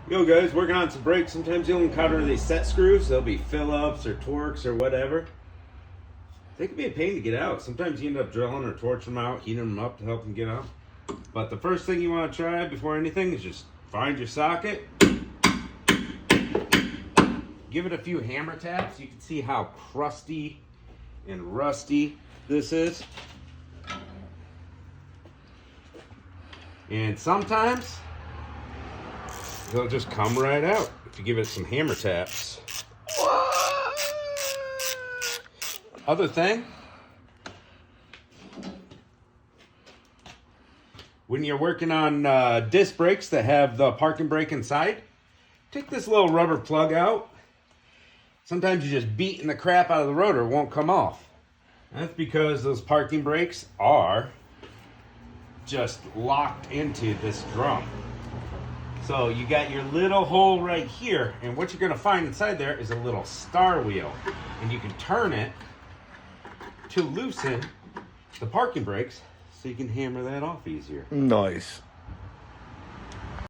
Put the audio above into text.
Yo guys, working on some brakes. Sometimes you'll encounter these set screws. They'll be Phillips or Torx or whatever. They can be a pain to get out. Sometimes you end up drilling or torching them out, heating them up to help them get out. But the first thing you want to try before anything is just find your socket. Give it a few hammer taps. You can see how crusty and rusty this is. And sometimes they'll just come right out if you give it some hammer taps. Other thing, when you're working on disc brakes that have the parking brake inside, take this little rubber plug out. Sometimes you just beating the crap out of the rotor, it won't come off. That's because those parking brakes are just locked into this drum. So you got your little hole right here, and what you're gonna find inside there is a little star wheel. And you can turn it to loosen the parking brakes so you can hammer that off easier. Nice.